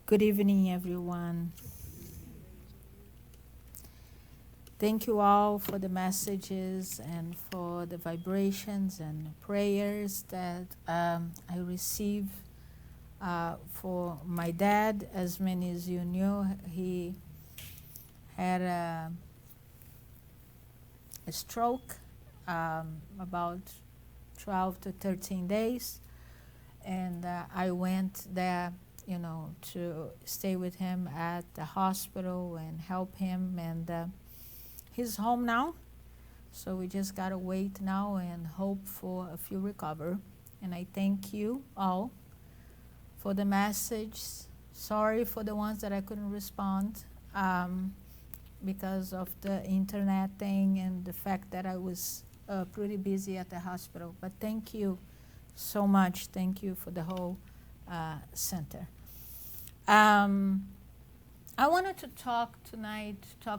Good evening, everyone. Thank you all for the messages and for the vibrations and prayers that I receive for my dad. As many as you knew, he had a stroke about 12 to 13 days, and I went there, to stay with him at the hospital and help him, and he's home now, so we just gotta wait now and hope for a few recover. And I thank you all for the message. Sorry for the ones that I couldn't respond because of the internet thing and the fact that I was pretty busy at the hospital. But thank you so much. Thank you for the whole center. I wanted to talk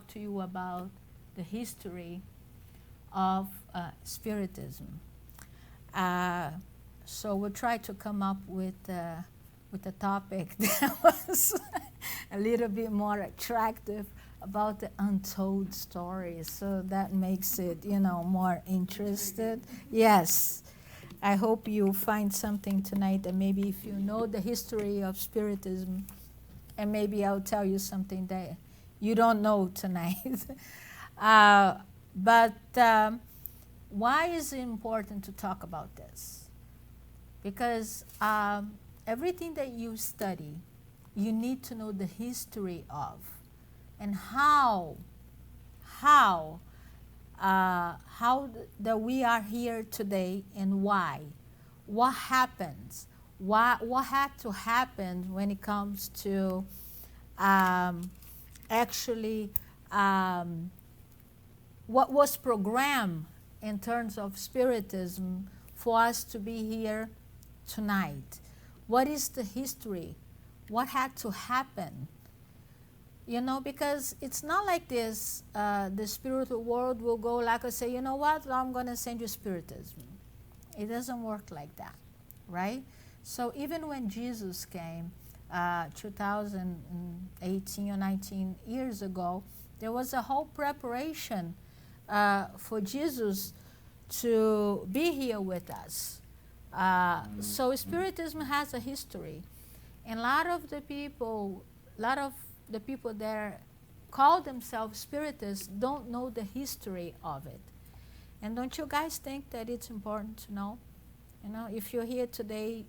to you about the history of Spiritism. So we'll try to come up with a topic that was a little bit more attractive about the untold stories. So that makes it, more interested. Yes. I hope you find something tonight that maybe if you know the history of Spiritism, and maybe I'll tell you something that you don't know tonight. But why is it important to talk about this? Because everything that you study, you need to know the history of, and how that we are here today, and why. What happens? What had to happen when it comes to actually what was programmed in terms of Spiritism for us to be here tonight? What is the history? What had to happen? Because it's not like this, the spiritual world will go like I say, you know what, I'm going to send you Spiritism. It doesn't work like that, right? So even when Jesus came 2018 or 19 years ago, there was a whole preparation for Jesus to be here with us. So Spiritism has a history. And a lot of the people that call themselves Spiritists don't know the history of it. And don't you guys think that it's important to know? If you're here today,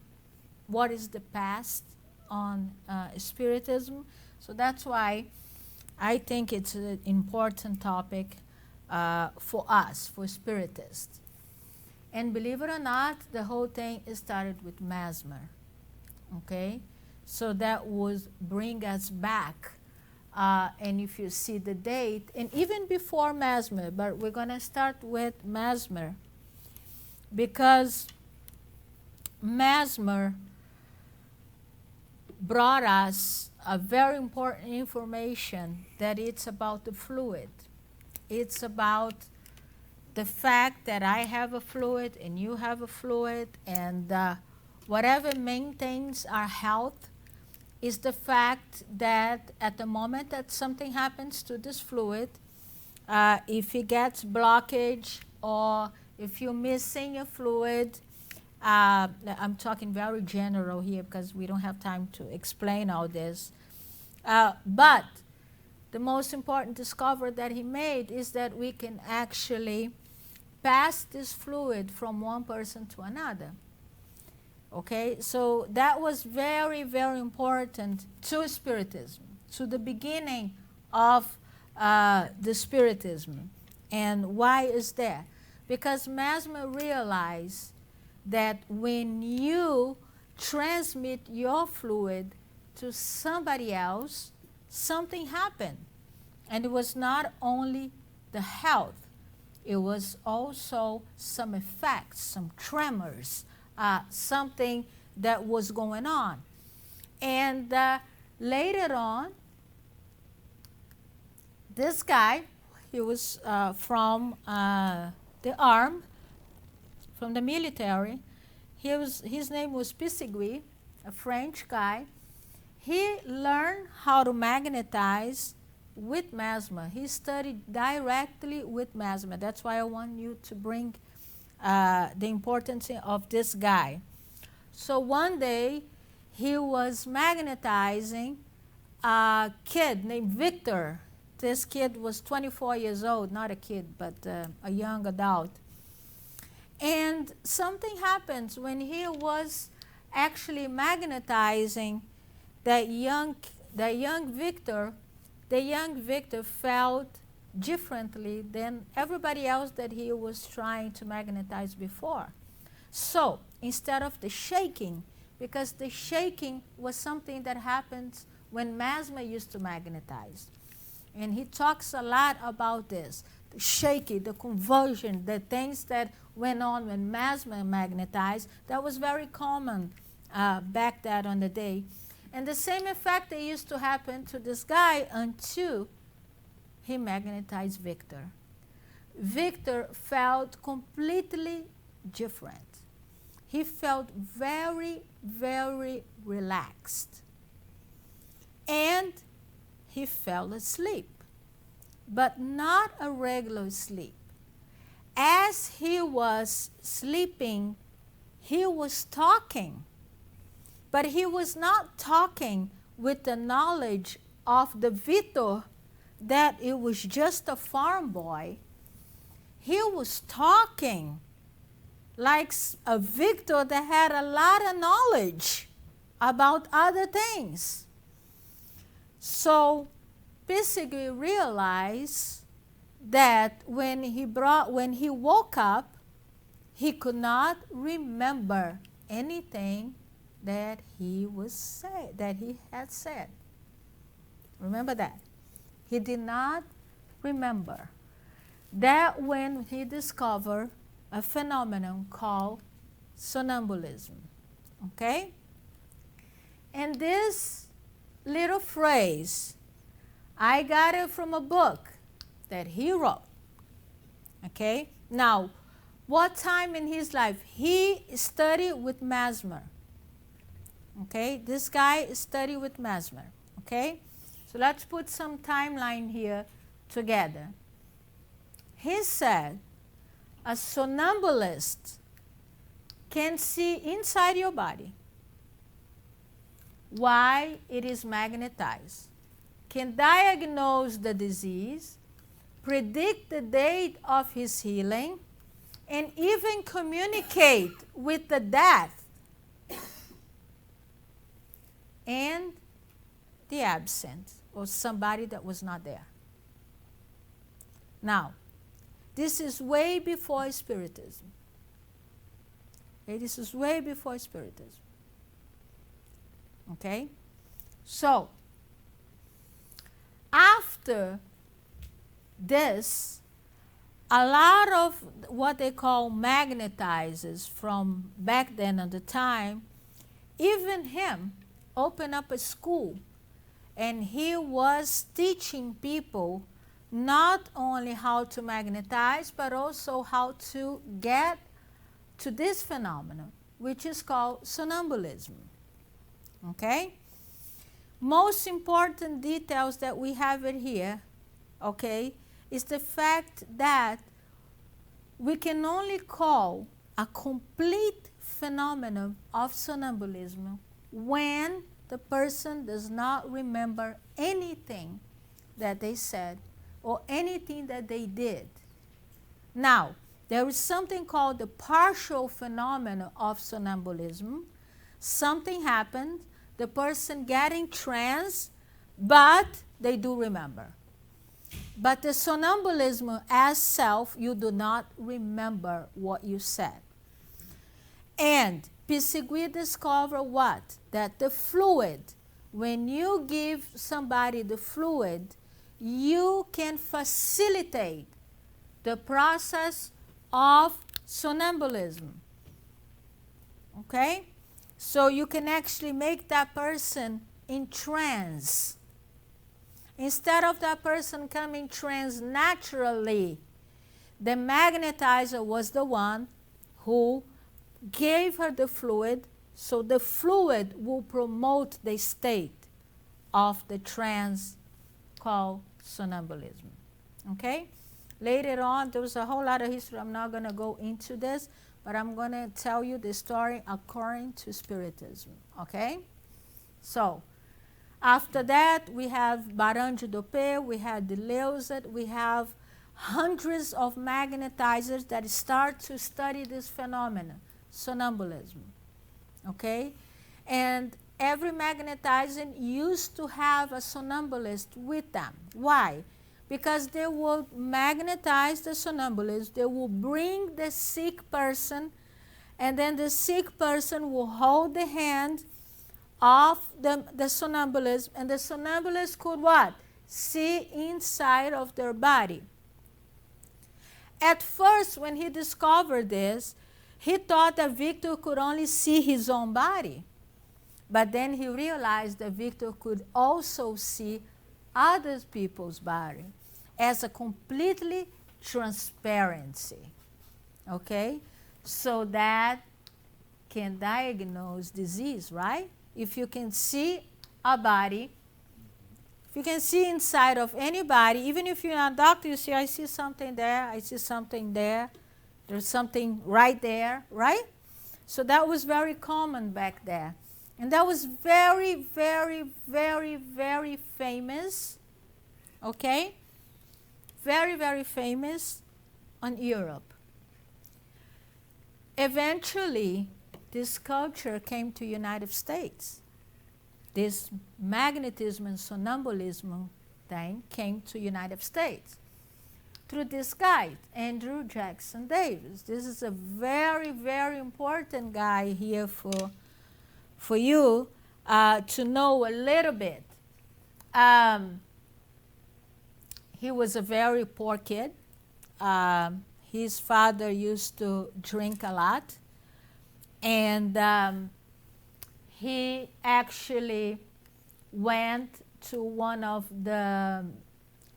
what is the past on Spiritism? So that's why I think it's an important topic for us, for Spiritists. And believe it or not, the whole thing started with Mesmer. Okay? So that would bring us back. And if you see the date, and even before Mesmer, but we're going to start with Mesmer, because Mesmer brought us a very important information, that it's about the fluid. It's about the fact that I have a fluid and you have a fluid, and whatever maintains our health is the fact that at the moment that something happens to this fluid, if it gets blockage or if you're missing a fluid, I'm talking very general here because we don't have time to explain all this. But the most important discovery that he made is that we can actually pass this fluid from one person to another. Okay, so that was very, very important to Spiritism, to the beginning of the Spiritism. And why is that? Because Mesmer realized that when you transmit your fluid to somebody else, something happened. And it was not only the health, it was also some effects, some tremors, something that was going on. And later on, this guy, he was from the army, from the military. His name was Pissigui, a French guy. he learned how to magnetize with mesmer. He studied directly with mesmer. That's why I want you to bring the importance of this guy. So one day, he was magnetizing a kid named Victor. This kid was 24 years old, not a kid, but a young adult. And something happens when he was actually magnetizing that young Victor. The young Victor felt differently than everybody else that he was trying to magnetize before. So instead of the shaking, because the shaking was something that happens when mesmer used to magnetize. And he talks a lot about this, the shaking, the convulsion, the things that went on when mesmer magnetized. That was very common back then on the day. And the same effect that used to happen to this guy until he magnetized Victor. Victor felt completely different. He felt very, very relaxed. And he fell asleep, but not a regular sleep. As he was sleeping, he was talking, but he was not talking with the knowledge of the Victor that it was just a farm boy. He was talking like a Victor that had a lot of knowledge about other things. So Pisagui realized that when he woke up, he could not remember anything that he had said. Remember that. He did not remember. That when he discovered a phenomenon called somnambulism. Okay? And this little phrase, I got it from a book that he wrote. Okay? Now, what time in his life? He studied with mesmer. Okay? This guy studied with mesmer. Okay? So let's put some timeline here together. He said, a somnambulist can see inside your body why it is magnetized, can diagnose the disease, predict the date of his healing, and even communicate with the death and the absent, or somebody that was not there. Now, this is way before Spiritism. Okay, this is way before Spiritism. Okay? So, after this, a lot of what they call magnetizers from back then at the time, even him opened up a school, and he was teaching people not only how to magnetize, but also how to get to this phenomenon, which is called somnambulism. Okay? Most important details that we have it here, okay, is the fact that we can only call a complete phenomenon of somnambulism when the person does not remember anything that they said or anything that they did. Now, there is something called the partial phenomenon of somnambulism. Something happened, the person getting trance, but they do remember. But the somnambulism as self, you do not remember what you said. And Pisagui discovered what? That the fluid, when you give somebody the fluid, you can facilitate the process of somnambulism. Okay? So you can actually make that person in trance. Instead of that person coming trance naturally, the magnetizer was the one who gave her the fluid, so the fluid will promote the state. of the trance called somnambulism. Okay? Later on, there was a whole lot of history. I'm not going to go into this, but I'm going to tell you the story according to Spiritism. Okay? So, after that, we have Baranjo do Pé, we have Deleuze, we have hundreds of magnetizers that start to study this phenomenon, somnambulism. Okay? And every magnetizer used to have a somnambulist with them. Why? Because they will magnetize the somnambulist, they will bring the sick person, and then the sick person will hold the hand of the somnambulist, and the somnambulist could what? See inside of their body. At first, when he discovered this, he thought that Victor could only see his own body. But then he realized that Victor could also see other people's body as a completely transparency. Okay? So that can diagnose disease, right? If you can see a body, if you can see inside of anybody, even if you're not a doctor, you see, I see something there, I see something there, there's something right there, right? So that was very common back there. And that was very, very, very, very famous, okay? Very, very famous on Europe. Eventually, this culture came to United States. This magnetism and somnambulism thing came to United States through this guy, Andrew Jackson Davis. This is a very, very important guy here for you to know a little bit. He was a very poor kid. His father used to drink a lot. And he actually went to one of the,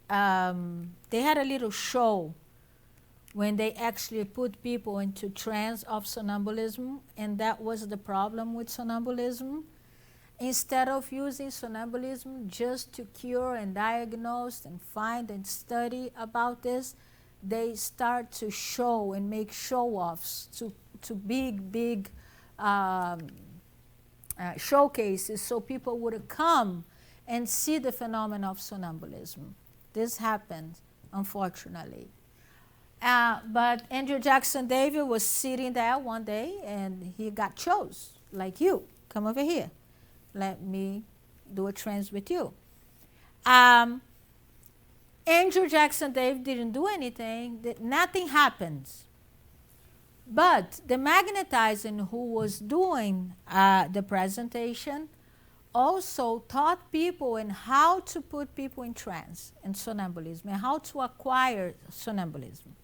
they had a little show when they actually put people into trance of somnambulism, and that was the problem with somnambulism. Instead of using somnambulism just to cure and diagnose and find and study about this, they start to show and make show-offs to big showcases so people would come and see the phenomenon of somnambulism. This happened, unfortunately. But Andrew Jackson Davis was sitting there one day and he got chose, like you. Come over here. Let me do a trance with you. Andrew Jackson Davis didn't do anything. Nothing happened. But the magnetizer who was doing the presentation also taught people in how to put people in trance and somnambulism and how to acquire somnambulism.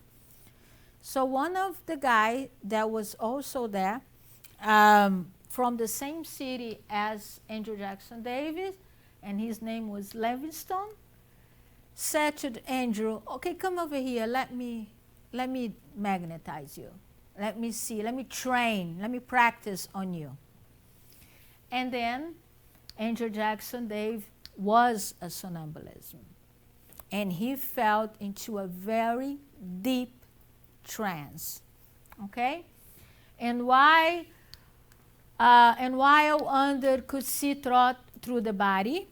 So one of the guys that was also there from the same city as Andrew Jackson Davis, and his name was Livingstone, said to Andrew, okay, come over here, let me magnetize you. Let me see, let me train, let me practice on you. And then Andrew Jackson Davis was a somnambulist. And he fell into a very deep trance. Okay? And while under could see through the body,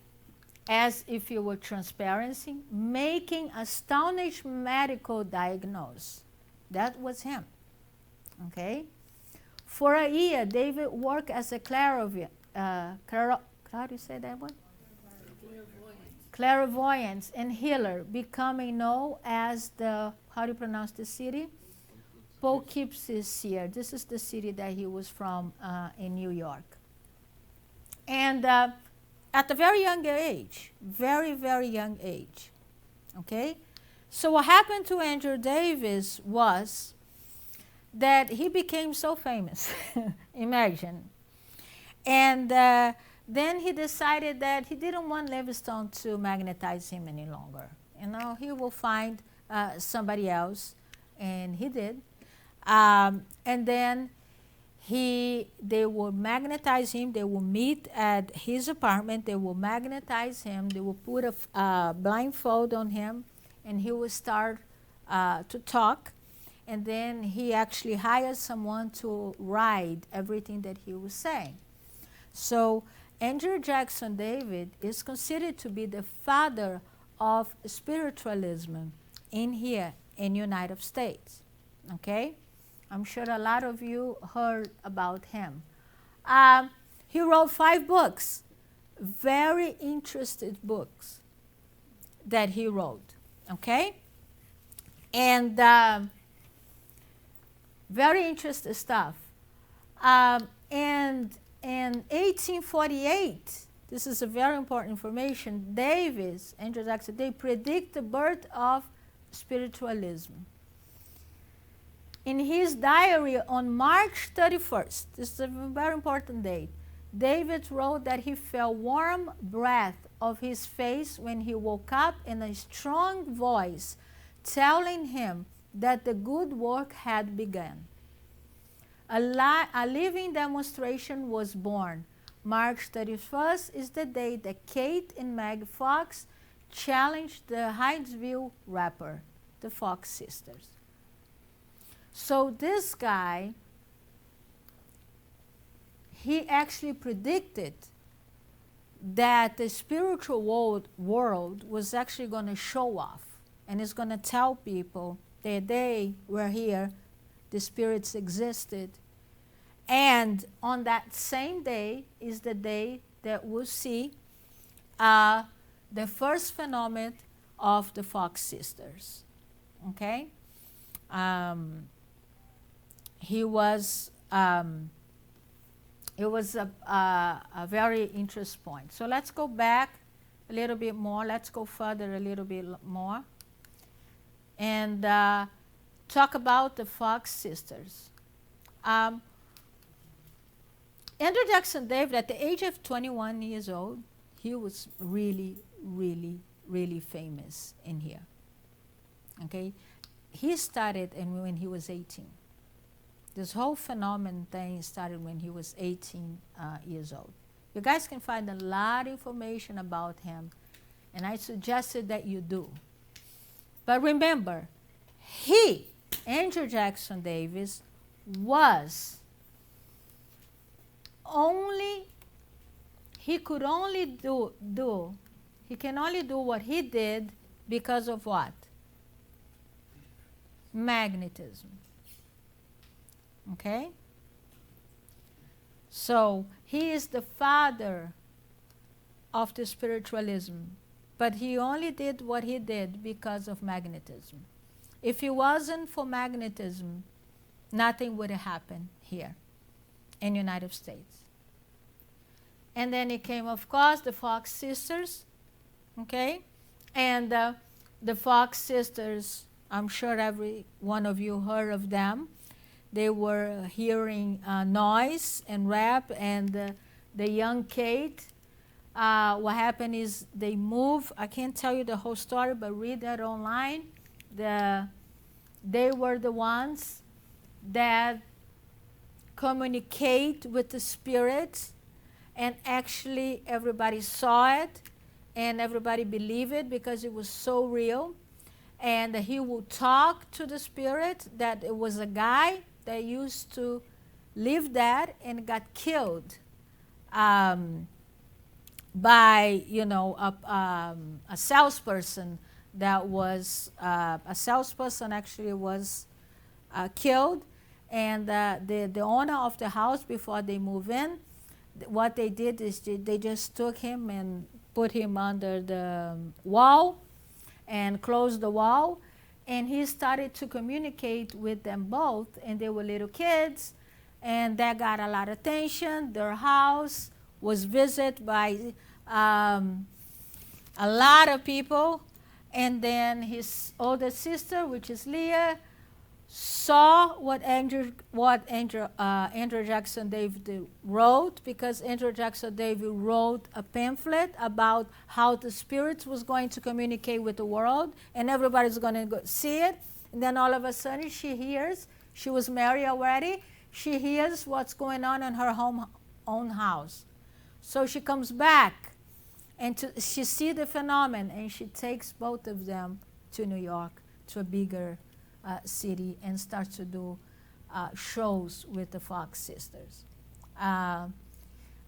as if it were transparency, making astonishing medical diagnosis. That was him. Okay? For a year, David worked as a clairvoyant. How do you say that one? Clairvoyant and healer, becoming known as the, how do you pronounce the city? Poughkeepsie. This is the city that he was from in New York. And at a very young age, very, very young age. Okay? So what happened to Andrew Davis was that he became so famous. Imagine. And then he decided that he didn't want Livingstone to magnetize him any longer. You know, he will find somebody else. And he did. And then They will magnetize him. They will meet at his apartment. They will magnetize him. They will put a blindfold on him, and he will start to talk. And then he actually hires someone to write everything that he was saying. So Andrew Jackson David is considered to be the father of spiritualism in here in United States. Okay? I'm sure a lot of you heard about him. He wrote 5 books, very interesting books that he wrote. Okay? And very interesting stuff. And in 1848, this is a very important information, Andrew Jackson, they predict the birth of spiritualism. In his diary on March 31st, this is a very important date, David wrote that he felt warm breath of his face when he woke up and a strong voice telling him that the good work had begun. A living demonstration was born. March 31st is the day that Kate and Meg Fox challenged the Hydesville rapper, the Fox sisters. So this guy, he actually predicted that the spiritual world was actually going to show off, and it's going to tell people that they were here, the spirits existed. And on that same day is the day that we'll see the first phenomenon of the Fox sisters. Okay? It was a very interesting point. So let's go back a little bit more. Let's go further a little bit more and talk about the Fox sisters. Andrew Jackson David, at the age of 21 years old, he was really, really, really famous in here. Okay? He started when he was 18. This whole phenomenon thing started when he was 18 years old. You guys can find a lot of information about him, and I suggested that you do. But remember, Andrew Jackson Davis, he can only do what he did because of what? Magnetism. Okay? So he is the father of the spiritualism, but he only did what he did because of magnetism. If it wasn't for magnetism, nothing would have happened here in the United States. And then it came, of course, the Fox sisters, okay? And the Fox sisters, I'm sure every one of you heard of them. They were hearing noise and rap, and the young Kate, what happened is they moved. I can't tell you the whole story, but read that online. They were the ones that communicate with the spirits, and actually everybody saw it, and everybody believed it because it was so real. And he would talk to the spirit that it was a guy that used to live that and got killed by, a salesperson that was, a salesperson actually was killed. And the owner of the house, before they move in, what they did is they just took him and put him under the wall and closed the wall. And he started to communicate with them both, and they were little kids, and that got a lot of attention. Their house was visited by a lot of people. And then his older sister, which is Leah, saw what Andrew Jackson David wrote, because Andrew Jackson David wrote a pamphlet about how the spirits was going to communicate with the world, and everybody's going to go see it. And then all of a sudden she hears, she was married already, she hears what's going on in her own house. So she comes back, and she sees the phenomenon, and she takes both of them to New York, to a bigger city, and starts to do shows with the Fox sisters.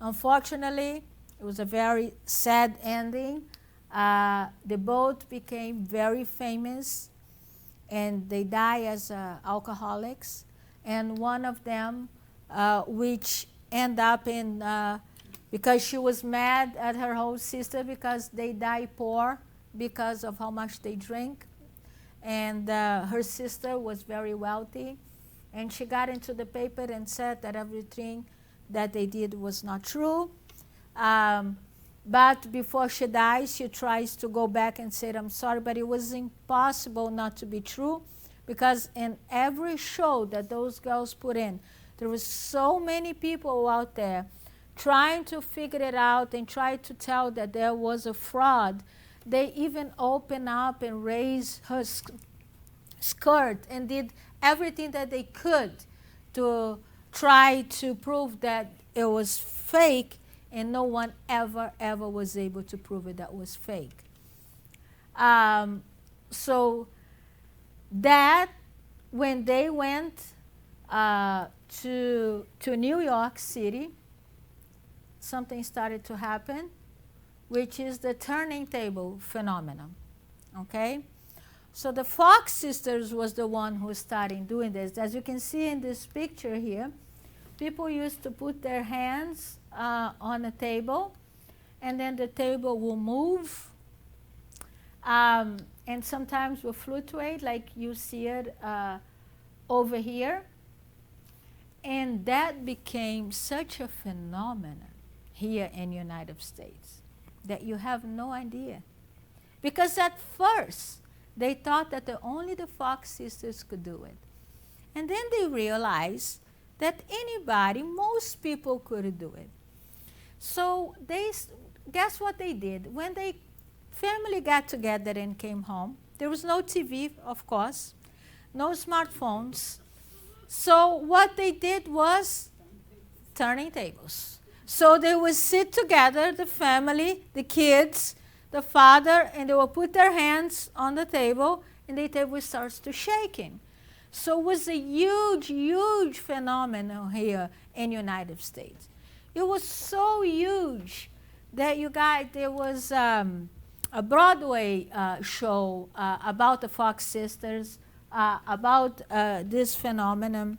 Unfortunately, it was a very sad ending. The both became very famous, and they die as alcoholics. And one of them, which end up in, because she was mad at her whole sister because they die poor because of how much they drink. And her sister was very wealthy. And she got into the paper and said that everything that they did was not true. But before she dies, she tries to go back and say, I'm sorry, but it was impossible not to be true, because in every show that those girls put in, there was so many people out there trying to figure it out and try to tell that there was a fraud. They even opened up and raised her skirt and did everything that they could to try to prove that it was fake, and no one ever was able to prove it that was fake. So that when they went to New York City, something started to happen, which is the turning table phenomenon. Okay? So the Fox sisters was the one who started doing this. As you can see in this picture here, people used to put their hands on a table, and then the table will move, and sometimes will fluctuate, like you see it over here. And that became such a phenomenon here in the United States that you have no idea. Because at first, they thought that only the Fox sisters could do it. And then they realized that anybody, most people could do it. So guess what they did? When they family got together and came home, there was no TV, of course, no smartphones. So what they did was turning tables. So they would sit together, the family, the kids, the father, and they will put their hands on the table, and the table starts to shaking. So it was a huge, huge phenomenon here in the United States. It was so huge that there was a Broadway show about the Fox sisters, about this phenomenon.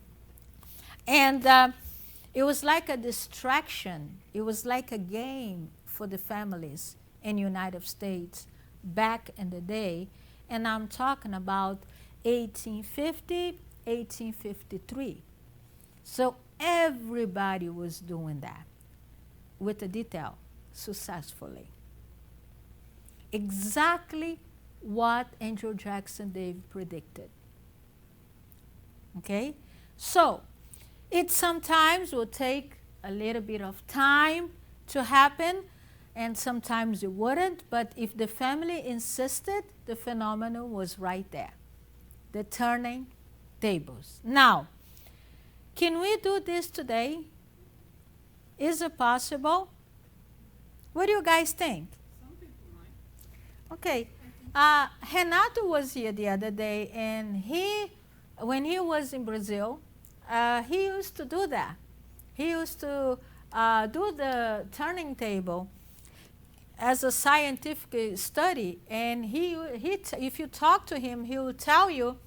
And it was like a distraction. It was like a game for the families in the United States back in the day. And I'm talking about 1850, 1853. So everybody was doing that with a detail successfully. Exactly what Andrew Jackson Davis predicted. Okay? So it sometimes will take a little bit of time to happen, and sometimes it wouldn't, but if the family insisted, the phenomenon was right there. The turning tables. Now, can we do this today? Is it possible? What do you guys think? Some people might. Okay. Renato was here the other day, and when he was in Brazil, he used to do that. He used to do the turning table as a scientific study, and if you talk to him, he will tell you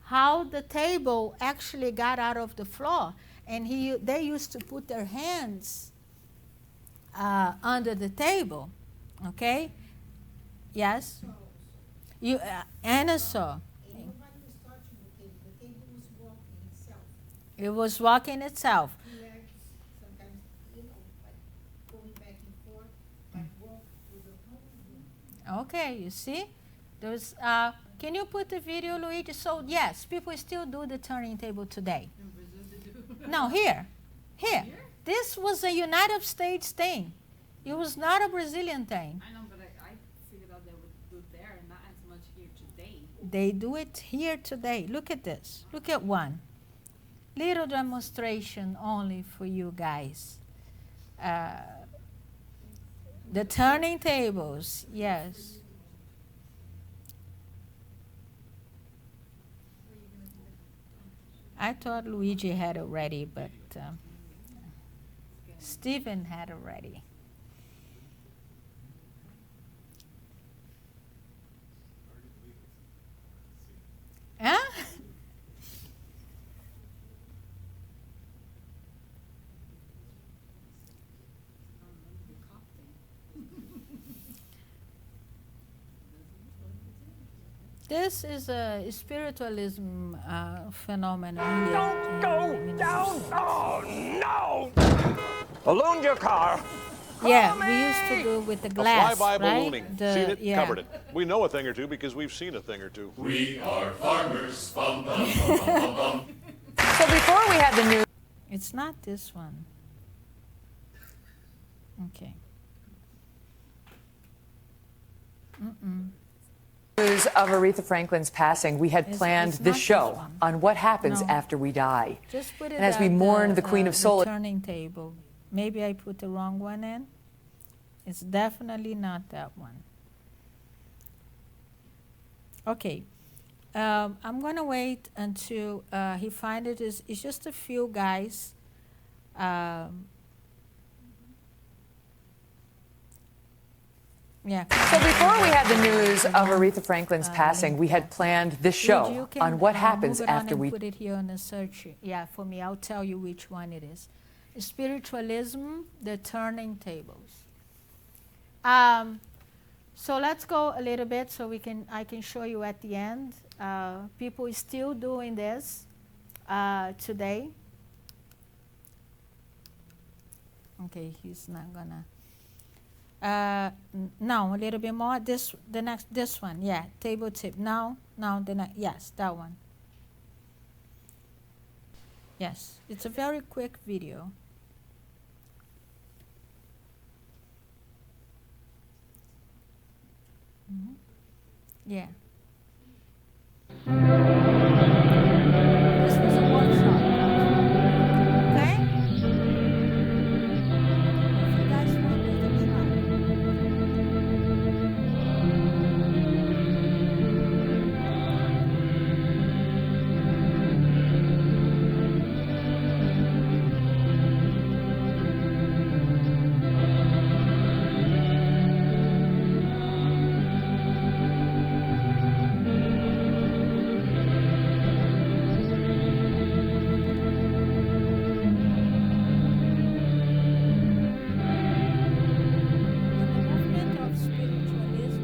how the table actually got out of the floor. And they used to put their hands under the table. Okay? Yes? Anna saw. Nobody was touching the table. The table was walking itself. It was walking itself. Legs, sometimes, like going back and forth, like walk through the whole room. Okay, you see? Can you put the video, Luigi? So, yes, people still do the turning table today. In Brazil they do. No, here. Here? This was a United States thing. It was not a Brazilian thing. I know, but I figured out they would do it there and not as much here today. They do it here today. Look at this. Look at one. Little demonstration only for you guys. The turning tables, yes. I thought Luigi had it ready, but Stephen had it ready. Huh? This is a spiritualism phenomenon here. Don't go down! Oh, no! Balloon your car! Yeah, we used to do with the glass, Fly-by right? ballooning. Seen it, yeah. covered it. We know a thing or two because we've seen a thing or two. We are farmers. Bum, bum, bum, bum, bum, bum. So before we had the news It's not this one. Okay. of Aretha Franklin's passing, we had It's- planned it's this not this show one. on what happens No. after we die. Just put it And as we at mourn the Queen of Soul, the turning table. Maybe I put the wrong one in. It's definitely not that one. Okay. I'm going to wait until he finds it. It's just a few guys. Yeah. So before we had the news of Aretha Franklin's passing, we had planned this Luigi, show you can, on what happens move it on after and we put it here on the search. Yeah, for me, I'll tell you which one it is. Spiritualism, the turning tables. So let's go a little bit so I can show you at the end. People are still doing this today. Okay, he's not gonna. No, a little bit more. This one, yeah, table tip. Now the next, yes, that one. Yes, it's a very quick video. Yeah. This was a workshop. Okay? If you guys want, we can try. The movement of spiritualism is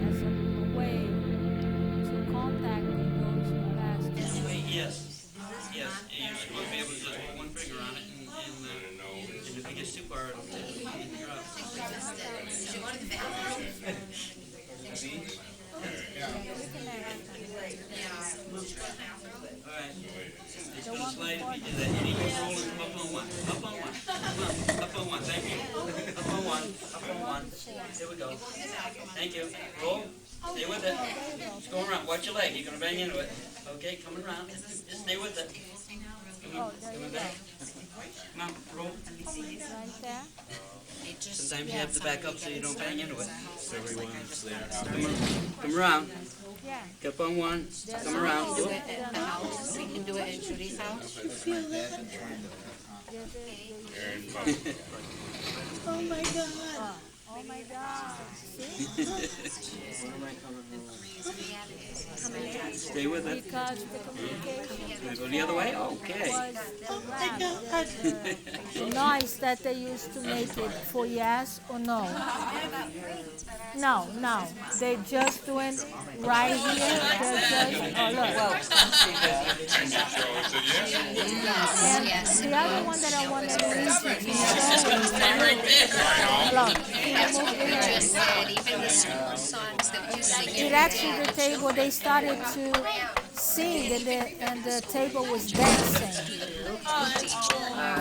as a way to contact with those who passed away. Yes, yes, and you're supposed to be able to just put one finger on it, and if you get too far, it'll take your out. All right, it's going to slide if you do that. You need to roll it up on one, up on one, up on one, thank you. Up on one, up on one. There we go. Thank you. Roll, stay with it. Just go around, watch your leg, you're going to bang into it. Okay, coming around, just stay with it. Coming back. Come on, roll. Right there. Sometimes you have to back up so you don't bang into it. Everyone's there. Come around, Yeah. up on one, come around. Do it at the house. We can do it at Judy's house. Oh my God. Oh my God. Stay with it. Because the communication Go the other way? Okay. was the noise that they used to make it for yes or no. No. They just doing right here. They're just, oh look. And the other one that I wanted to read to it actually the table they started to sing and the table was dancing.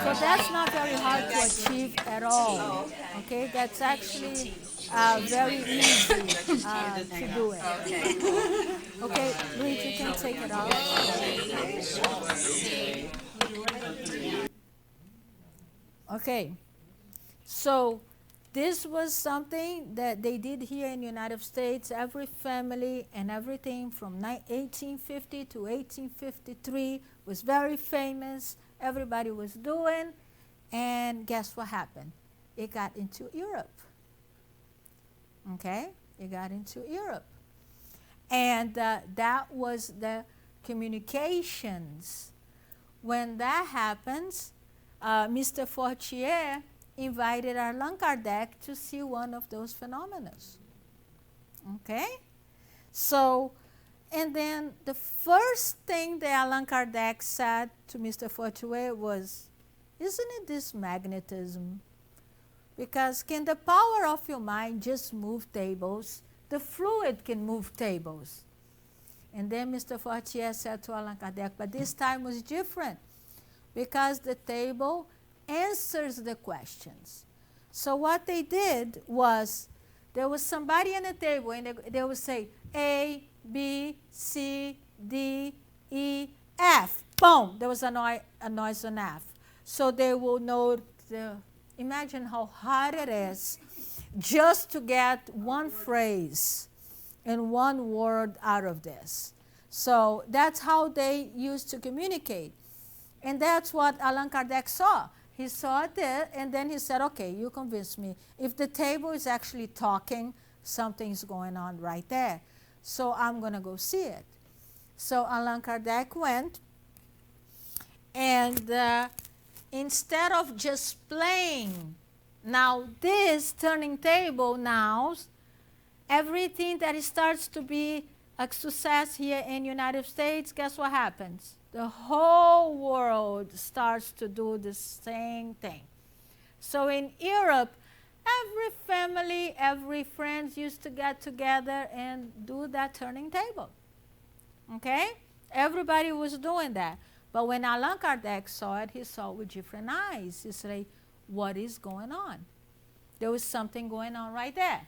So that's not very hard to achieve at all. Okay, that's actually very easy to do it. Okay, Luis, you can take it off. Okay, so this was something that they did here in the United States. Every family and everything from 1850 to 1853 was very famous. Everybody was doing, and guess what happened? It got into Europe. Okay, it got into Europe. And that was the communications. When that happens, Mr. Fortier invited Allan Kardec to see one of those phenomena. Okay? So, and then the first thing that Allan Kardec said to Mr. Fortier was, isn't it this magnetism? Because can the power of your mind just move tables? The fluid can move tables. And then Mr. Fortier said to Allan Kardec, but this time was different because the table answers the questions. So what they did was, there was somebody on the table and they would say A, B, C, D, E, F. Boom, there was a noise on F. So they will know imagine how hard it is just to get one phrase and one word out of this. So that's how they used to communicate. And that's what Allan Kardec saw. He saw it there, and then he said, okay, you convinced me. If the table is actually talking, something's going on right there. So I'm going to go see it. So Allan Kardec went, and instead of just playing, now this turning table now, everything that starts to be a success here in the United States, guess what happens? The whole world starts to do the same thing. So in Europe, every family, every friend used to get together and do that turning table. Okay? Everybody was doing that. But when Allan Kardec saw it, he saw it with different eyes. He said, what is going on? There was something going on right there.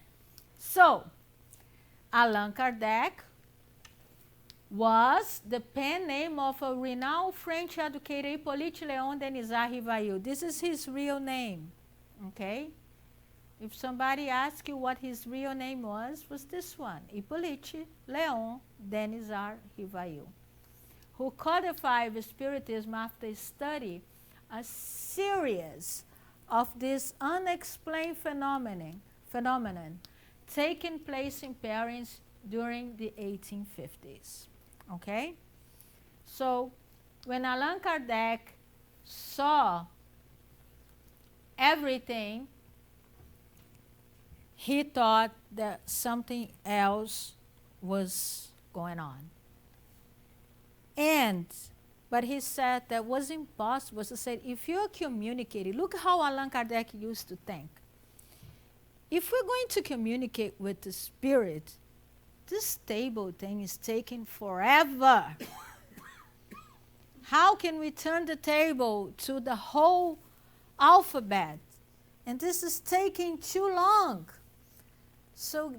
So, Allan Kardec was the pen name of a renowned French educator, Hippolyte Léon Denisard Rivail. This is his real name, okay? If somebody asks you what his real name was this one, Hippolyte Léon Denisard Rivail, who codified the Spiritism after study a series of this unexplained phenomenon taking place in Paris during the 1850s. Okay? So when Allan Kardec saw everything, he thought that something else was going on. But he said that was impossible. So he said, if you're communicating, look how Allan Kardec used to think. If we're going to communicate with the spirit, this table thing is taking forever. How can we turn the table to the whole alphabet? And this is taking too long. So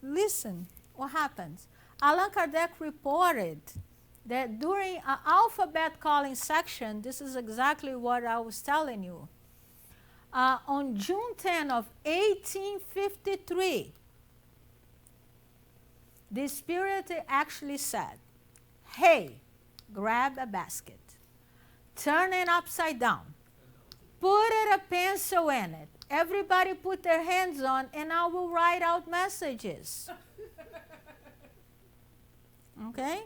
listen, what happens? Allan Kardec reported that during an alphabet calling section, this is exactly what I was telling you. On June 10 of 1853, the spirit actually said, hey, grab a basket, turn it upside down, put a pencil in it. Everybody put their hands on, and I will write out messages. Okay?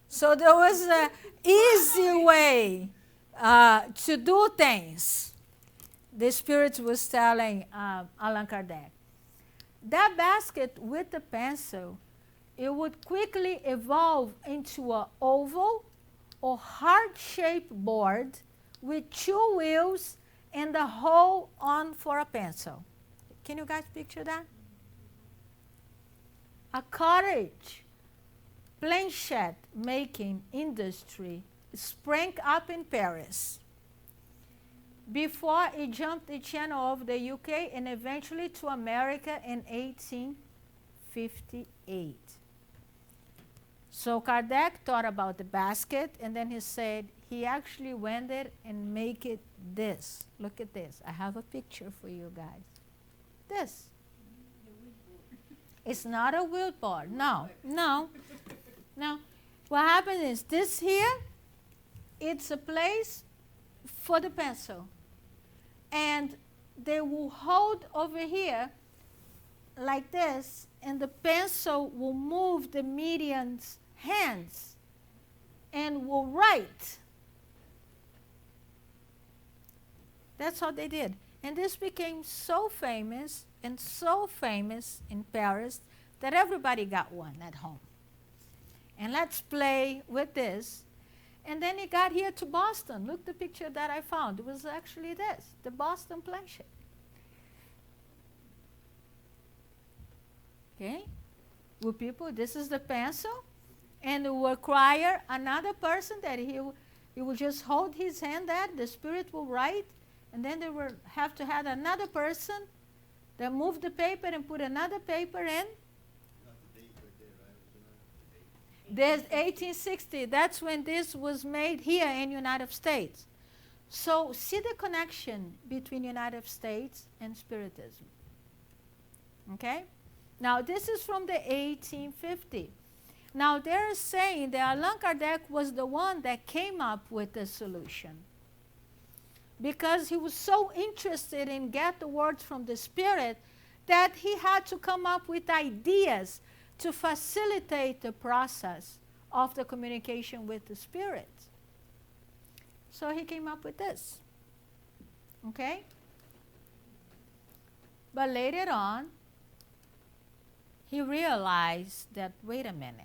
So there was an easy way to do things. The Spirit was telling Allan Kardec. That basket with the pencil, it would quickly evolve into an oval or heart-shaped board with two wheels and the hole on for a pencil. Can you guys picture that? A cottage planchette making industry sprang up in Paris. before it jumped the channel over the UK and eventually to America in 1858. So Kardec thought about the basket, and then he said he actually went there and make it this. Look at this. I have a picture for you guys. This. It's not a wheeled board. No, no, no. What happens is this here, it's a place for the pencil. And they will hold over here like this, and the pencil will move the medium's hands and will write. That's how they did. And this became so famous and so famous in Paris that everybody got one at home. And let's play with this. And then it got here to Boston. Look the picture that I found. It was actually this, the Boston planchette. Okay? Well, people, this is the pencil. And it will require another person that he will just hold his hand there. The spirit will write. And then they will have to have another person that move the paper and put another paper in. There's 1860. That's when this was made here in United States. So see the connection between United States and Spiritism. Okay? Now this is from the 1850. Now they're saying that Allan Kardec was the one that came up with the solution, because he was so interested in get the words from the Spirit that he had to come up with ideas to facilitate the process of the communication with the Spirit. So he came up with this. Okay? But later on, he realized that, wait a minute,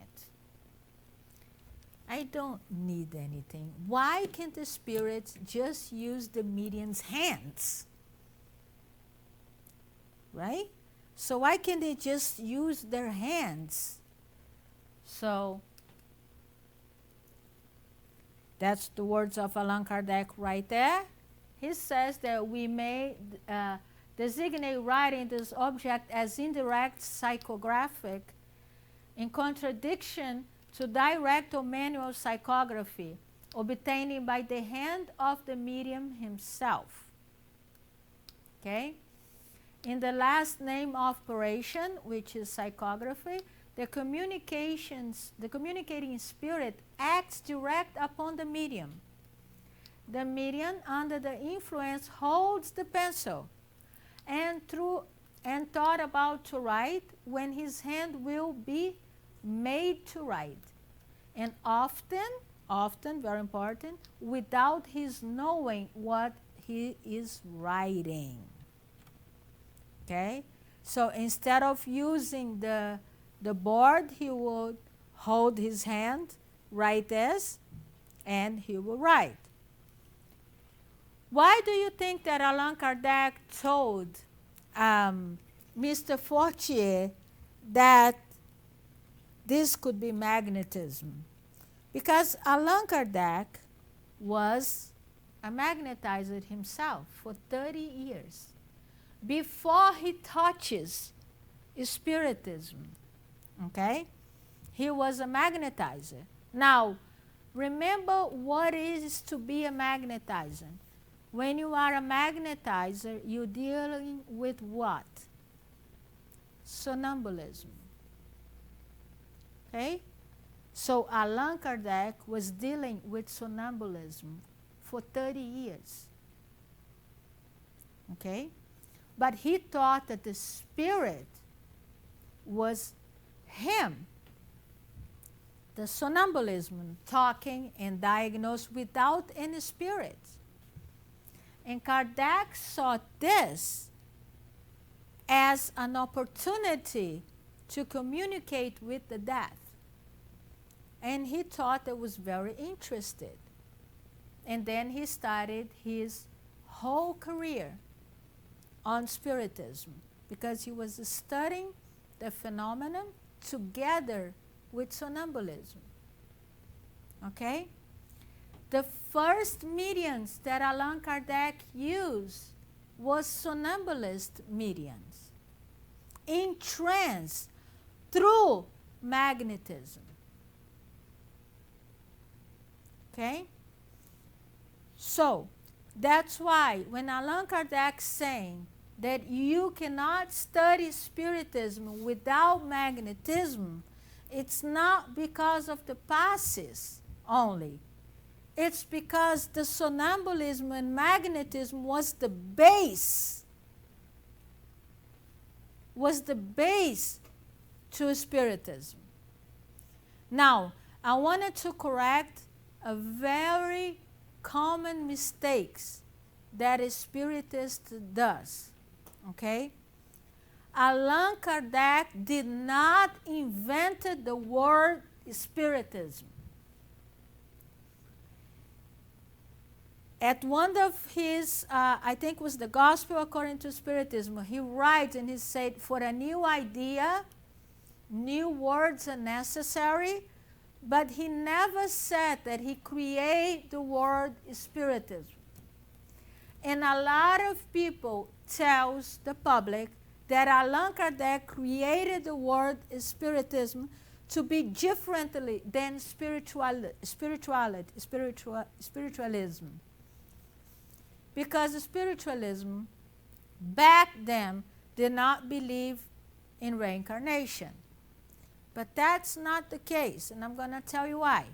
I don't need anything. Why can't the spirits just use the medium's hands? Right? So why can't they just use their hands? So that's the words of Allan Kardec right there. He says that we may designate writing this object as indirect psychographic in contradiction to direct or manual psychography, obtaining by the hand of the medium himself. Okay? In the last name operation, which is psychography, the communicating spirit acts direct upon the medium. The medium, under the influence, holds the pencil and thought about to write when his hand will be made to write, and often, very important, without his knowing what he is writing. Okay? So instead of using the board, he would hold his hand, write this, and he will write. Why do you think that Allan Kardec told Mr. Fortier that this could be magnetism? Because Allan Kardec was a magnetizer himself for 30 years before he touches Spiritism. Okay? He was a magnetizer. Now, remember what is to be a magnetizer. When you are a magnetizer, you're dealing with what? Sonambulism. Okay? So Allan Kardec was dealing with sonambulism for 30 years. Okay? But he thought that the spirit was him. The sonambulism, talking and diagnosed without any spirit. And Kardec saw this as an opportunity to communicate with the death. And he thought it was very interested. And then he started his whole career on Spiritism, because he was studying the phenomenon together with sonambulism. Okay? the first mediums that Allan Kardec used was somnambulist mediums in trance through magnetism. Okay? So, that's why when Allan Kardec saying that you cannot study Spiritism without magnetism, it's not because of the passes only. It's because the somnambulism and magnetism was the base to Spiritism. Now, I wanted to correct a very common mistakes that a Spiritist does. Okay? Allan Kardec did not invent the word Spiritism. At one of his, I think it was the Gospel According to Spiritism, he writes and he said, for a new idea, new words are necessary, but he never said that he created the word Spiritism. And a lot of people tells the public that Allan Kardec created the word Spiritism to be differently than spiritualism. Because spiritualism back then did not believe in reincarnation. But that's not the case, and I'm going to tell you why.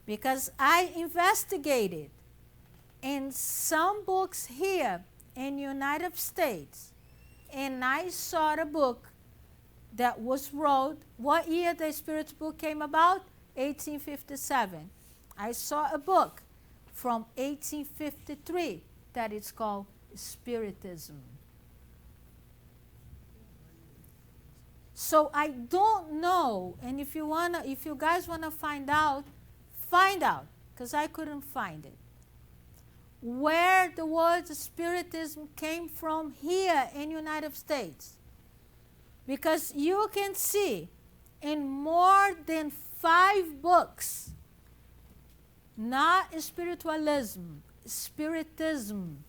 Because I investigated in some books here in the United States, and I saw the book that was wrote, what year the Spirit book came about? 1857. I saw a book from 1853 that is called Spiritism. So I don't know, and if you guys wanna find out, because I couldn't find it. Where the word Spiritism came from here in the United States. Because you can see in more than 5 books, not spiritualism, Spiritism,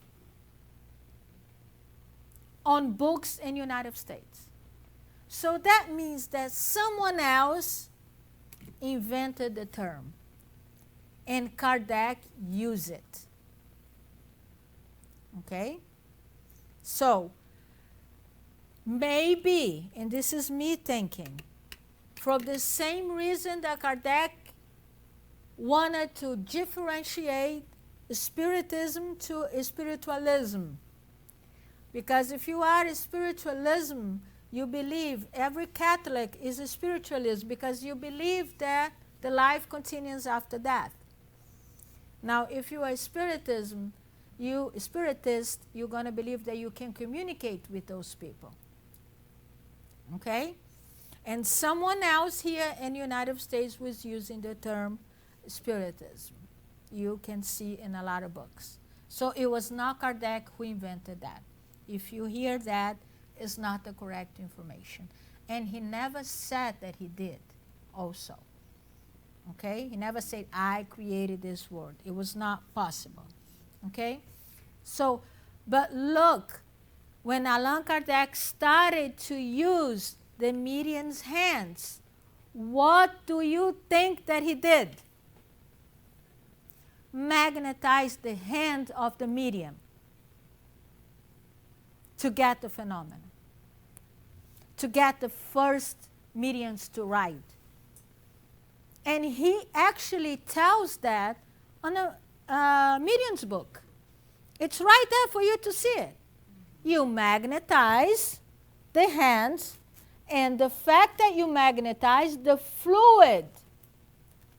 on books in the United States. So that means that someone else invented the term, and Kardec used it. Okay? So, maybe, and this is me thinking, for the same reason that Kardec wanted to differentiate Spiritism to spiritualism. Because if you are a spiritualism, you believe every Catholic is a spiritualist because you believe that the life continues after death. Now, if you are Spiritist, you're going to believe that you can communicate with those people. Okay? And someone else here in the United States was using the term Spiritism. You can see in a lot of books. So it was not Kardec who invented that. If you hear that, it's not the correct information. And he never said that he did also. Okay? He never said, I created this word. It was not possible. Okay? So, but look, when Allan Kardec started to use the medium's hands, what do you think that he did? Magnetize the hand of the medium to get the phenomenon, to get the first mediums to write. And he actually tells that on a medium's book. It's right there for you to see it. You magnetize the hands, and the fact that you magnetize the fluid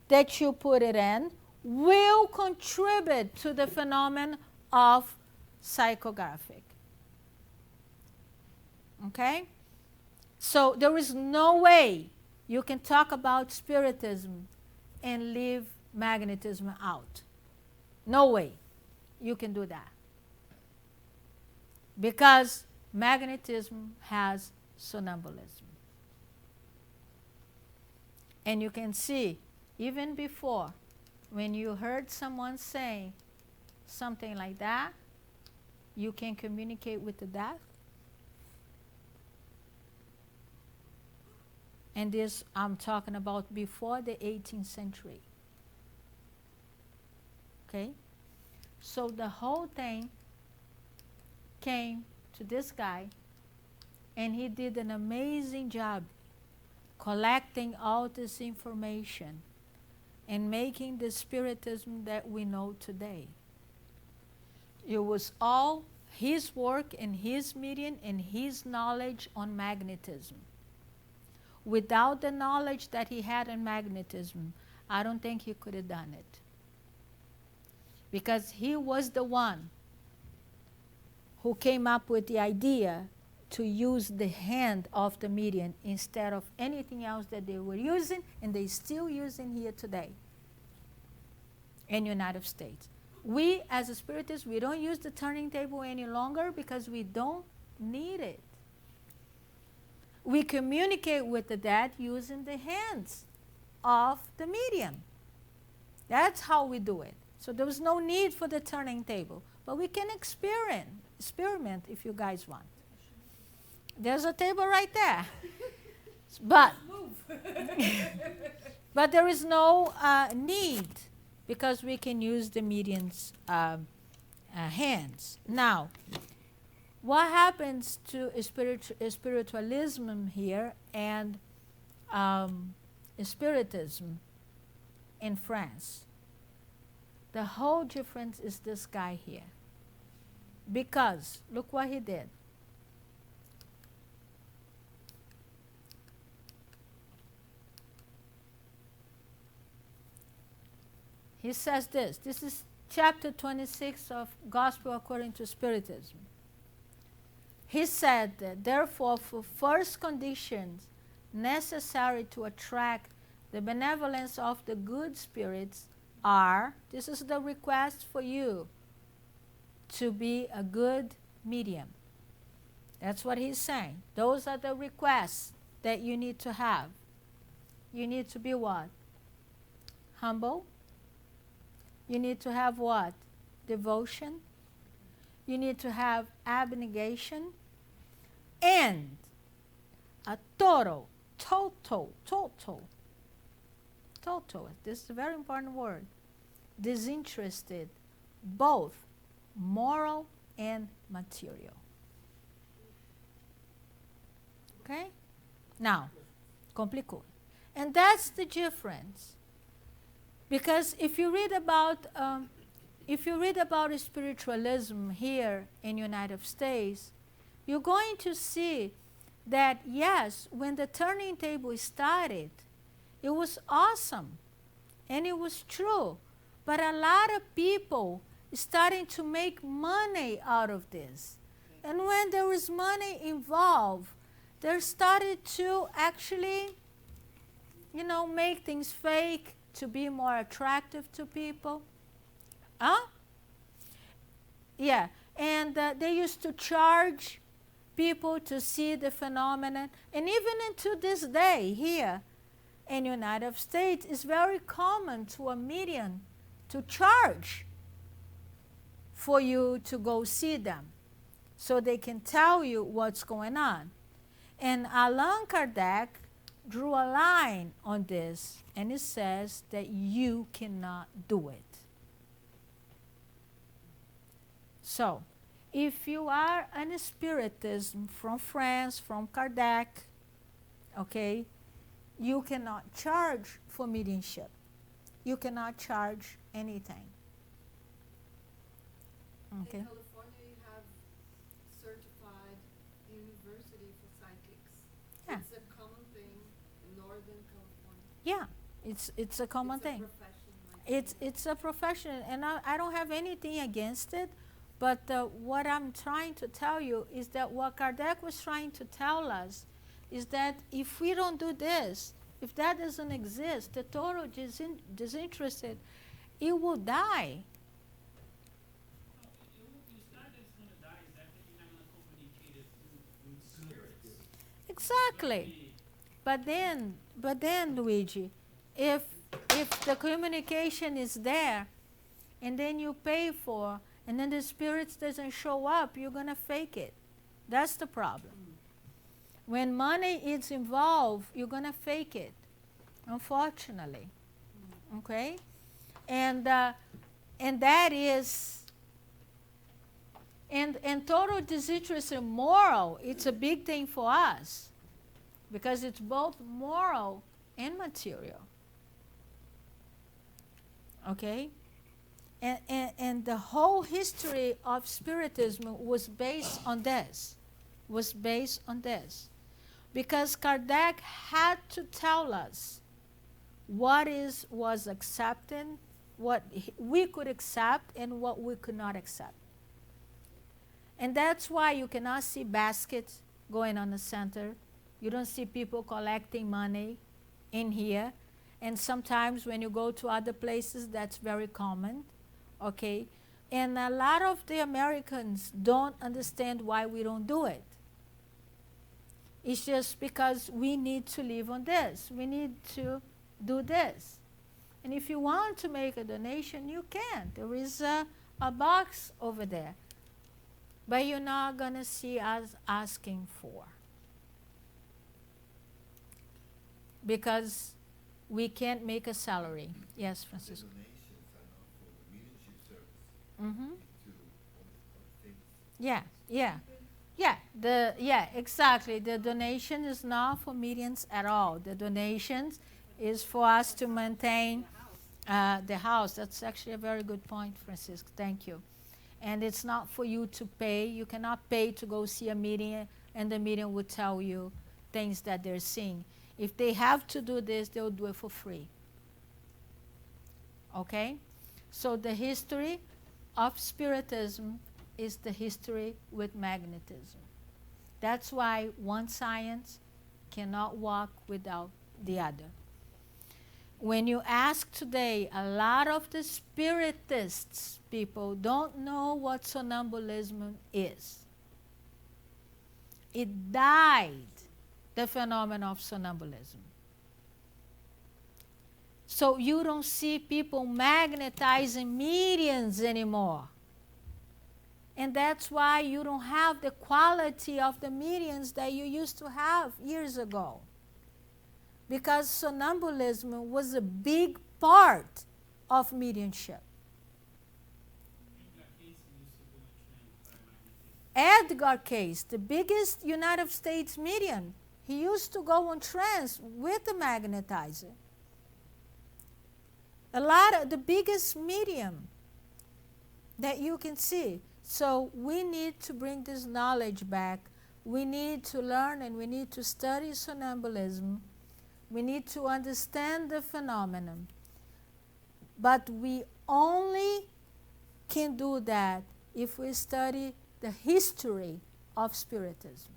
that you put it in will contribute to the phenomenon of psychographic. Okay? So there is no way you can talk about Spiritism and leave magnetism out. No way you can do that. Because magnetism has somnambulism. And you can see, even before when you heard someone say something like that, you can communicate with the dead? And this, I'm talking about before the 18th century. Okay? So the whole thing came to this guy, and he did an amazing job collecting all this information and making the Spiritism that we know today. It was all his work and his medium and his knowledge on magnetism. Without the knowledge that he had on magnetism, I don't think he could have done it. Because he was the one who came up with the idea to use the hand of the medium instead of anything else that they were using, and they still using here today in the United States. We, as a Spiritist, we don't use the turning table any longer because we don't need it. We communicate with the dead using the hands of the medium. That's how we do it. So there was no need for the turning table. But we can experiment if you guys want. There's a table right there. But, but there is no need because we can use the medium's hands. Now, what happens to spiritualism here and Spiritism in France? The whole difference is this guy here. Because, look what he did. He says this. This is chapter 26 of Gospel According to Spiritism. He said that, therefore, for first conditions necessary to attract the benevolence of the good spirits are, this is the request for you, to be a good medium. That's what he's saying. Those are the requests that you need to have. You need to be what? Humble. You need to have what? Devotion. You need to have abnegation. And a total, this is a very important word, disinterested, both moral and material. Okay? Now, complicou. And that's the difference. Because if you read about spiritualism here in the United States, you're going to see that, yes, when the turning table started, it was awesome, and it was true. But a lot of people starting to make money out of this. And when there was money involved, they started to actually, make things fake to be more attractive to people. Huh? Yeah, and they used to charge people to see the phenomenon. And even into this day here in the United States, it's very common to a medium to charge for you to go see them so they can tell you what's going on. And Allan Kardec drew a line on this, and it says that you cannot do it. So, if you are an Spiritism from France, from Kardec, okay, you cannot charge for mediumship. You cannot charge anything. Okay. In California, you have certified university for psychics. Yeah. It's a common thing in Northern California. Yeah, it's a common thing. It's a profession, and I don't have anything against it. But what I'm trying to tell you is that what Kardec was trying to tell us is that if we don't do this, if that doesn't exist, the total disinterested, it will die. Exactly. But then, Luigi, if if the communication is there, and then you pay for, and then the spirits doesn't show up, you're going to fake it. That's the problem. When money is involved, you're going to fake it, unfortunately. Okay? And that is, and total disinterest in moral, it's a big thing for us because it's both moral and material. Okay? And the whole history of Spiritism was based on this. Because Kardec had to tell us what was accepted, what we could accept, and what we could not accept. And that's why you cannot see baskets going on the center. You don't see people collecting money in here. And sometimes when you go to other places, that's very common. Okay? And a lot of the Americans don't understand why we don't do it. It's just because we need to live on this. We need to do this. And if you want to make a donation, you can. There is a box over there. But you're not going to see us asking for. Because we can't make a salary. Yes, Francisco. The donations are not for the mediumship service. Mm-hmm. To other things. Yeah, exactly. The donation is not for mediums at all. The donations is for us to maintain the house. That's actually a very good point, Francisco. Thank you. And it's not for you to pay. You cannot pay to go see a medium, and the medium will tell you things that they're seeing. If they have to do this, they'll do it for free. Okay? So the history of Spiritism is the history with magnetism. That's why one science cannot walk without the other. When you ask today, a lot of the Spiritists, people, don't know what somnambulism is. It died, the phenomenon of somnambulism. So you don't see people magnetizing mediums anymore. And that's why you don't have the quality of the mediums that you used to have years ago. Because somnambulism was a big part of mediumship. Edgar Cayce, the biggest United States medium, he used to go on trance with the magnetizer. A lot of the biggest medium that you can see. So we need to bring this knowledge back. We need to learn and we need to study somnambulism. We need to understand the phenomenon. But we only can do that if we study the history of Spiritism.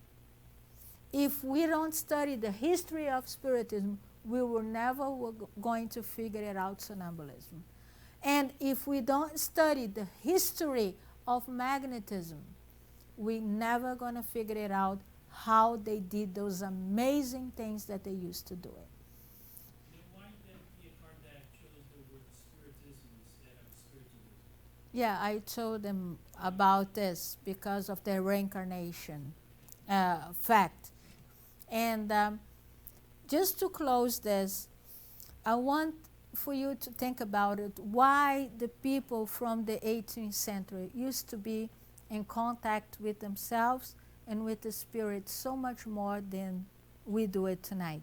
If we don't study the history of Spiritism, we were never going to figure it out, somnambulism. And if we don't study the history of magnetism, we're never going to figure it out how they did those amazing things that they used to do it. Then why did Kardec chose the word Spiritism instead of Spiritualism? Yeah, I told them about this because of the reincarnation fact. And just to close this, I want for you to think about it, why the people from the 18th century used to be in contact with themselves and with the spirit so much more than we do it today.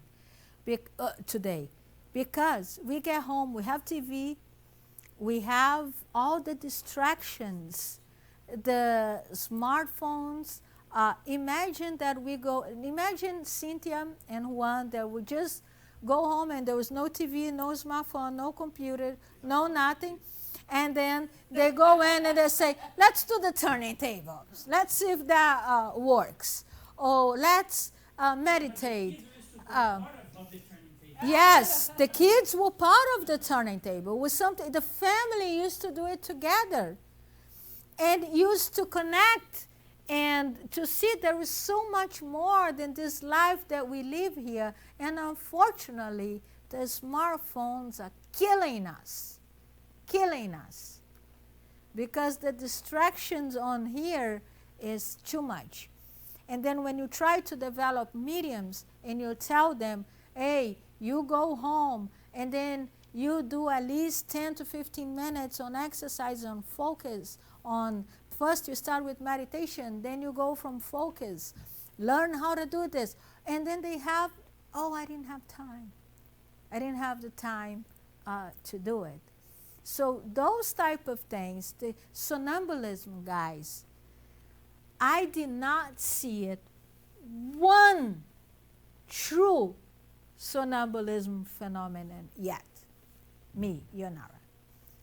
Because we get home, we have TV, we have all the distractions, the smartphones. Imagine Cynthia and Juan that would just go home and there was no TV, no smartphone, no computer, no nothing. And then they go in and they say, let's do the turning tables. Let's see if that works. Or let's meditate. Yes, the kids were part of the turning table. It was something the family used to do it together and used to connect and to see there is so much more than this life that we live here. And unfortunately, the smartphones are killing us. Killing us. Because the distractions on here is too much. And then when you try to develop mediums and you tell them, hey, you go home and then you do at least 10 to 15 minutes on exercise, on focus, on first you start with meditation, then you go from focus, learn how to do this. And then they have, oh, I didn't have time. I didn't have the time to do it. So those type of things, the sonambulism, guys, I did not see it one true sonambulism phenomenon yet. Me, Yonara.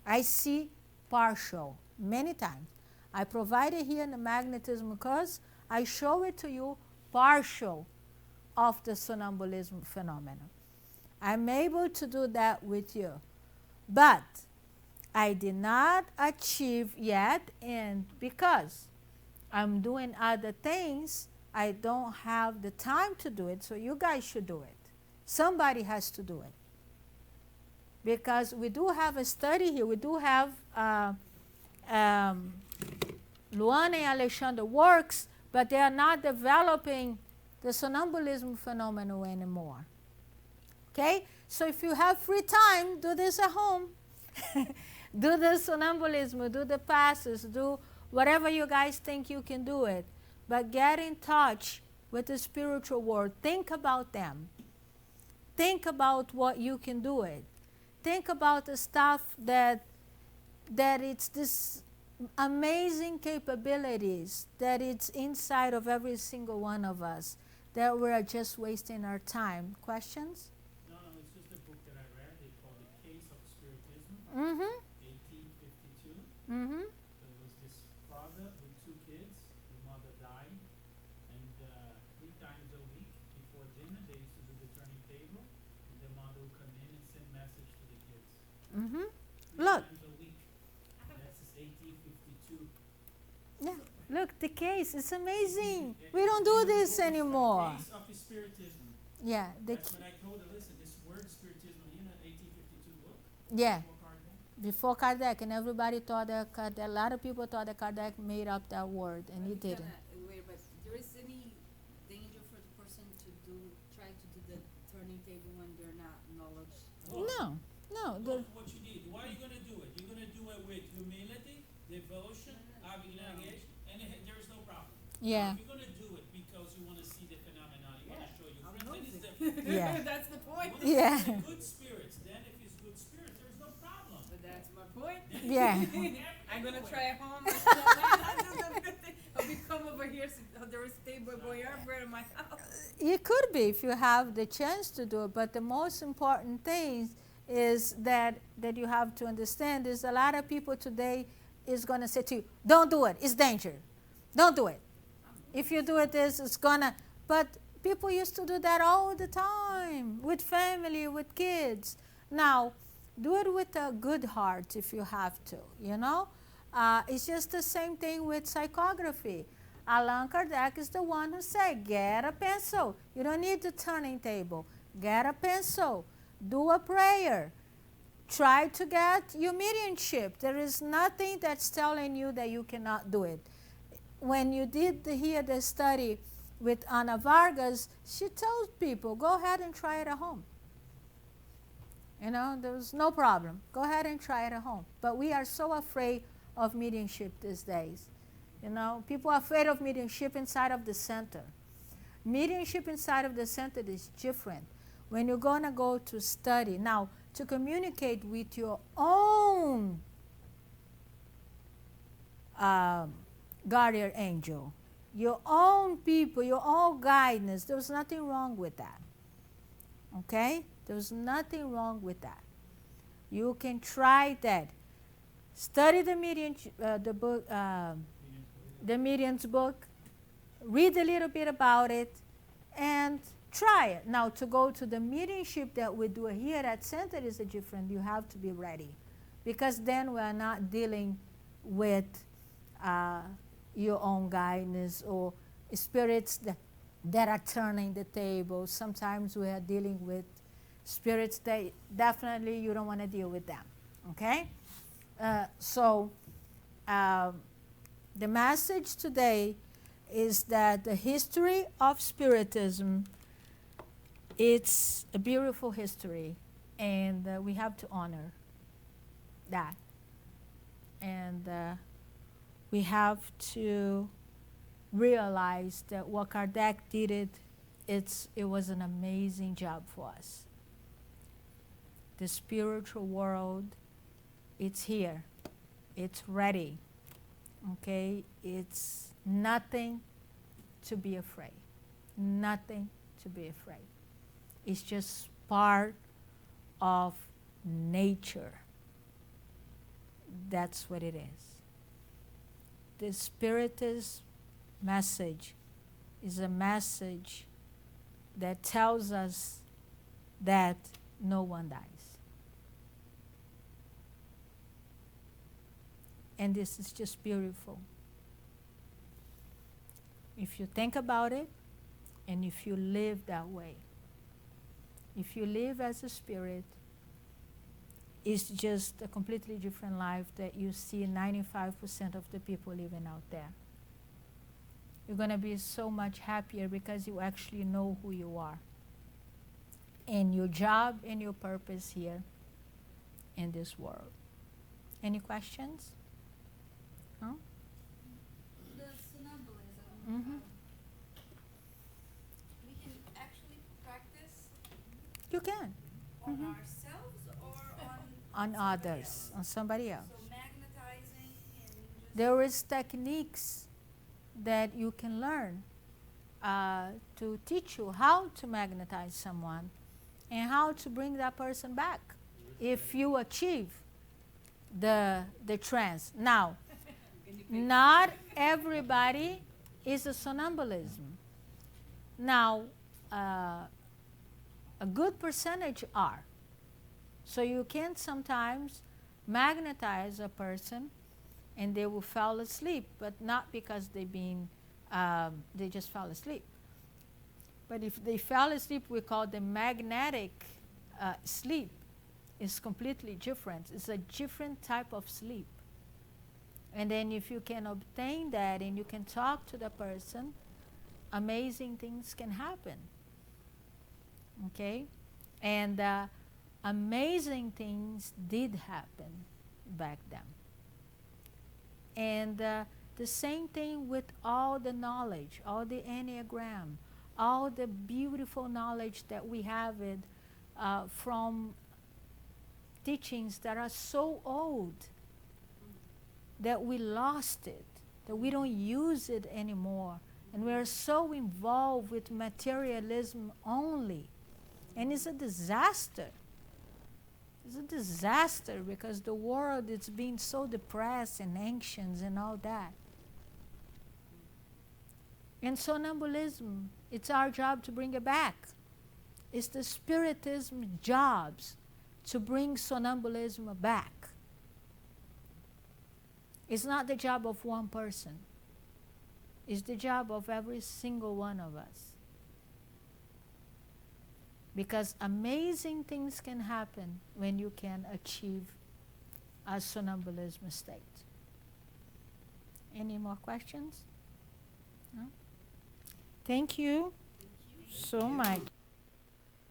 I see partial many times. I provided here in the magnetism course, I show it to you partial of the sonambulism phenomenon. I'm able to do that with you. But I did not achieve yet, and because I'm doing other things, I don't have the time to do it, so you guys should do it. Somebody has to do it. Because we do have a study here. We do have Luana and Alexander works, but they are not developing the sonambulism phenomenon anymore. Okay? So if you have free time, do this at home. Do the sonambulism, do the passes, do whatever you guys think you can do it. But get in touch with the spiritual world. Think about them. Think about what you can do it. Think about the stuff that it's this amazing capabilities that it's inside of every single one of us, that we're just wasting our time. Questions? No, it's just a book that I read. They called The Case of Spiritism, Mm-hmm. 1852. Mm-hmm. There was this father with 2 kids. The mother died. And 3 times a week before dinner, they used to do the turning table. And the mother would come in and send message to the kids. Mm-hmm. 3 Look. times a week. That's 1852. Yeah. Look, the case. It's amazing. We don't do this anymore. Case of Spiritism. Yeah. That's when I told her, listen, this word Spiritism in an 1852 book. Yeah. Before Kardec. Before Kardec, and everybody thought that Kardec, a lot of people thought that Kardec made up that word, and he didn't. Wait, but there is any danger for the person to try to do the turning table when they're not knowledge? No, no. What you need. Why are you going to do it? You're going to do it with humility, devotion, abnegation, and there is no problem. Yeah. If you're going to do it because you want to see the phenomenon, you want to show your friends, then it's different. Yeah. That's the point. You want to Yeah. see the good spirits. Then if it's good spirits, there's no problem. But that's my point. Yeah. I'm gonna try at home. I'll be come over here. So there is table boyard bread in my house. It could be if you have the chance to do it, but the most important thing is that you have to understand is a lot of people today is going to say to you, don't do it, it's danger. Don't do it. If you do it, it's going to, but people used to do that all the time with family, with kids. Now, do it with a good heart if you have to, you know. It's just the same thing with psychography. Allan Kardec is the one who said, get a pencil. You don't need the turning table. Get a pencil. Do a prayer. Try to get your mediumship. There is nothing that's telling you that you cannot do it. When you did the study with Ana Vargas, she told people, go ahead and try it at home. You know, there's no problem. Go ahead and try it at home. But we are so afraid of mediumship these days. You know, people are afraid of mediumship inside of the center. Mediumship inside of the center is different. When you're going to go to study, now, to communicate with your own guardian angel, your own people, your own guidance, there's nothing wrong with that. Okay? There's nothing wrong with that. You can try that. Study the medium's book, read a little bit about it, and try it. Now, to go to the mediumship that we do here at Center is different. You have to be ready, because then we are not dealing with your own guidance or spirits that are turning the table. Sometimes we are dealing with spirits that definitely you don't want to deal with them. Okay? So the message today is that the history of Spiritism, it's a beautiful history, and we have to honor that. And we have to realize that what Kardec did, it was an amazing job for us. The spiritual world, it's here. It's ready. Okay? It's nothing to be afraid. Nothing to be afraid. It's just part of nature. That's what it is. The Spiritist message is a message that tells us that no one dies. And this is just beautiful. If you think about it, and if you live that way, if you live as a spirit, it's just a completely different life that you see 95% of the people living out there. You're going to be so much happier because you actually know who you are and your job and your purpose here in this world. Any questions? No? The sonambulism. Mm-hmm. We can actually practice You can. on Mm-hmm. ourselves or On somebody others, else? on somebody else. So magnetizing and just There is techniques that you can learn to teach you how to magnetize someone and how to bring that person back if you achieve the trance. Now, not everybody is a sonambulism. Now, a good percentage are. So you can sometimes magnetize a person and they will fall asleep, but not because they just fell asleep. But if they fell asleep, we call them magnetic sleep. It's completely different. It's a different type of sleep. And then if you can obtain that and you can talk to the person, amazing things can happen. Okay? And amazing things did happen back then. And the same thing with all the knowledge, all the Enneagram, all the beautiful knowledge that we have it, from teachings that are so old that we lost it, that we don't use it anymore. And we are so involved with materialism only. And it's a disaster. It's a disaster because the world is being so depressed and anxious and all that. And sonambulism, it's our job to bring it back. It's the Spiritism jobs to bring sonambulism back. It's not the job of one person. It's the job of every single one of us. Because amazing things can happen when you can achieve a sonambulism state. Any more questions? No? Thank you so much.